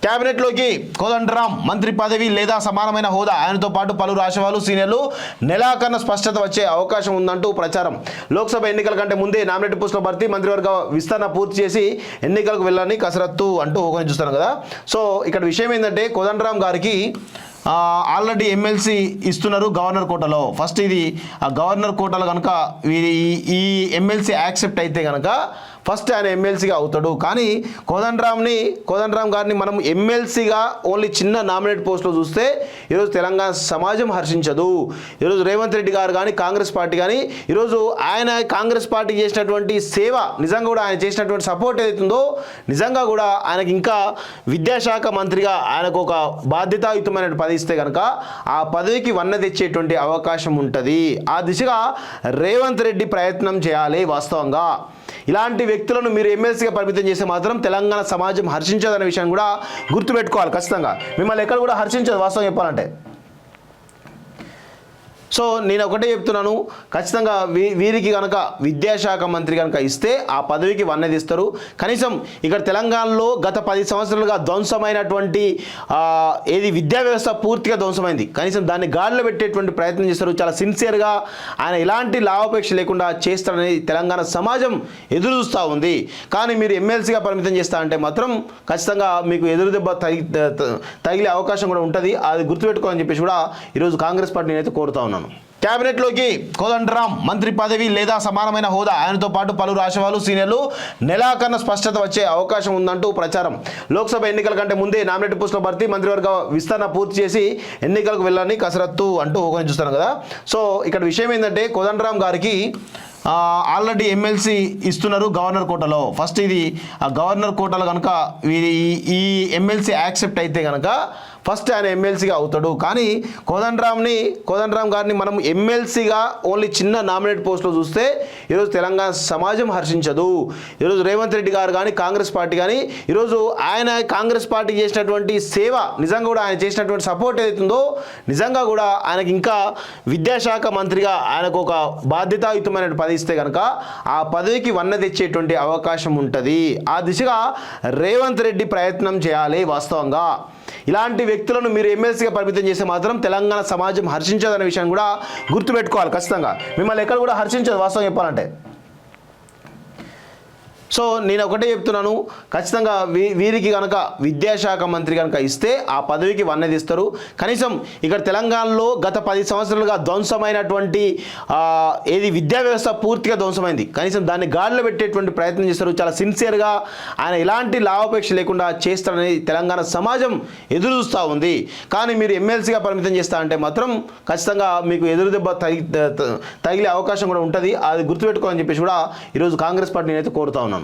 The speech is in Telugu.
కేబినెట్లోకి కోదండరాం మంత్రి పదవి లేదా సమానమైన హోదా, ఆయనతో పాటు పలువురు రాష్ట్రాలు సీనియర్లు నెలాఖరున స్పష్టత వచ్చే అవకాశం ఉందంటూ ప్రచారం. లోక్సభ ఎన్నికల కంటే ముందే నామినేటెడ్ పోస్టుల భర్తీ, మంత్రివర్గ విస్తరణ పూర్తి చేసి ఎన్నికలకు వెళ్ళాలని కసరత్తు అంటూ ఒకరిని చూస్తాను కదా. సో ఇక్కడ విషయం ఏంటంటే కోదండరాం గారికి ఆల్రెడీ ఎమ్మెల్సీ ఇస్తున్నారు గవర్నర్ కోటలో. ఫస్ట్ ఇది గవర్నర్ కోటలో కనుక ఈ ఎమ్మెల్సీ యాక్సెప్ట్ అయితే కనుక ఫస్ట్ ఆయన ఎమ్మెల్సీగా అవుతాడు. కానీ కోదండరాం గారిని మనం ఎమ్మెల్సీగా ఓన్లీ చిన్న నామినేట్ పోస్టులో చూస్తే ఈరోజు తెలంగాణ సమాజం హర్షించదు. ఈరోజు రేవంత్ రెడ్డి గారు కానీ కాంగ్రెస్ పార్టీ కానీ ఈరోజు ఆయన కాంగ్రెస్ పార్టీకి చేసినటువంటి సేవ, నిజంగా కూడా ఆయన చేసినటువంటి సపోర్ట్ ఏదైతుందో నిజంగా కూడా ఆయనకి ఇంకా విద్యాశాఖ మంత్రిగా ఆయనకు ఒక బాధ్యతాయుతమైన పదవి ఇస్తే కనుక ఆ పదవికి వన్న తెచ్చేటువంటి అవకాశం ఉంటుంది. ఆ దిశగా రేవంత్ రెడ్డి ప్రయత్నం చేయాలి. వాస్తవంగా ఇలాంటి వ్యక్తులను మీరు ఎమ్మెల్సీగా పరిమితం చేస్తే మాత్రం తెలంగాణ సమాజం హర్షించదనే విషయాన్ని కూడా గుర్తుపెట్టుకోవాలి. ఖచ్చితంగా మిమ్మల్ని ఎక్కడ కూడా హర్షించదు వాస్తవం చెప్పాలంటే. సో నేను ఒకటే చెప్తున్నాను, ఖచ్చితంగా వీరికి కనుక విద్యాశాఖ మంత్రి కనుక ఇస్తే ఆ పదవికి వన్నది ఇస్తారు. కనీసం ఇక్కడ తెలంగాణలో గత 10 సంవత్సరాలుగా ధ్వంసమైనటువంటి ఏది విద్యా వ్యవస్థ పూర్తిగా ధ్వంసమైంది. కనీసం దాన్ని గాడిలో పెట్టేటువంటి ప్రయత్నం చేస్తారు. చాలా సిన్సియర్గా ఆయన ఎలాంటి లాభాపేక్ష లేకుండా చేస్తారని తెలంగాణ సమాజం ఎదురు చూస్తూ ఉంది. కానీ మీరు ఎమ్మెల్సీగా పరిమితం చేస్తా అంటే మాత్రం ఖచ్చితంగా మీకు ఎదురు దెబ్బ తగిలే అవకాశం కూడా ఉంటుంది. అది గుర్తుపెట్టుకోవాలని చెప్పేసి కూడా ఈరోజు కాంగ్రెస్ పార్టీ నేనైతే కోరుతా ఉన్నాను. కేబినెట్లోకి కోదండరాం మంత్రి పదవి లేదా సమానమైన హోదా, ఆయనతో పాటు పలువురు రాష్ట్రాలు సీనియర్లు నెలాఖరున స్పష్టత వచ్చే అవకాశం ఉందంటూ ప్రచారం. లోక్సభ ఎన్నికల కంటే ముందే నామినేటెడ్ పోస్టుల భర్తీ, మంత్రివర్గ విస్తరణ పూర్తి చేసి ఎన్నికలకు వెళ్ళాలని కసరత్తు అంటూ ఒకరిని చూస్తాను కదా. సో ఇక్కడ విషయం ఏంటంటే కోదండరాం గారికి ఆల్రెడీ ఎమ్మెల్సీ ఇస్తున్నారు గవర్నర్ కోటలో. ఫస్ట్ ఇది గవర్నర్ కోటలో కనుక ఈ ఎమ్మెల్సీ యాక్సెప్ట్ అయితే కనుక ఫస్ట్ ఆయన ఎమ్మెల్సీగా అవుతాడు. కానీ కోదండరాం గారిని మనం ఎమ్మెల్సీగా ఓన్లీ చిన్న నామినేట్ పోస్టులో చూస్తే ఈరోజు తెలంగాణ సమాజం హర్షించదు. ఈరోజు రేవంత్ రెడ్డి గారు కానీ కాంగ్రెస్ పార్టీ కానీ ఈరోజు ఆయన కాంగ్రెస్ పార్టీకి చేసినటువంటి సేవ, నిజంగా కూడా ఆయన చేసినటువంటి సపోర్ట్ ఏదైతుందో నిజంగా కూడా ఆయనకి ఇంకా విద్యాశాఖ మంత్రిగా ఆయనకు ఒక బాధ్యతాయుతమైన పదవి ఇస్తే కనుక ఆ పదవికి వన్న తెచ్చేటువంటి అవకాశం ఉంటుంది. ఆ దిశగా రేవంత్ రెడ్డి ప్రయత్నం చేయాలి. వాస్తవంగా ఇలాంటి వ్యక్తులను మీరు ఎమ్మెల్సీగా పరిమితం చేస్తే మాత్రం తెలంగాణ సమాజం హర్షించదనే విషయాన్ని కూడా గుర్తుపెట్టుకోవాలి. ఖచ్చితంగా మిమ్మల్ని ఎక్కడ కూడా హర్షించదు వాస్తవం చెప్పాలంటే. సో నేను ఒకటే చెప్తున్నాను, ఖచ్చితంగా వీరికి కనుక విద్యాశాఖ మంత్రి కనుక ఇస్తే ఆ పదవికి వన్నది ఇస్తారు. కనీసం ఇక్కడ తెలంగాణలో గత 10 సంవత్సరాలుగా ధ్వంసమైనటువంటి ఏది విద్యా వ్యవస్థ పూర్తిగా ధ్వంసమైంది. కనీసం దాన్ని గాడిలో పెట్టేటువంటి ప్రయత్నం చేస్తారు. చాలా సిన్సియర్గా ఆయన ఎలాంటి లాభాపేక్ష లేకుండా చేస్తారని తెలంగాణ సమాజం ఎదురు చూస్తూ ఉంది. కానీ మీరు ఎమ్మెల్సీగా పరిమితం చేస్తా అంటే మాత్రం ఖచ్చితంగా మీకు ఎదురు దెబ్బ తగిలే అవకాశం కూడా ఉంటుంది. అది గుర్తుపెట్టుకోవాలని చెప్పేసి కూడా ఈరోజు కాంగ్రెస్ పార్టీ నేనైతే కోరుతా ఉన్నాను.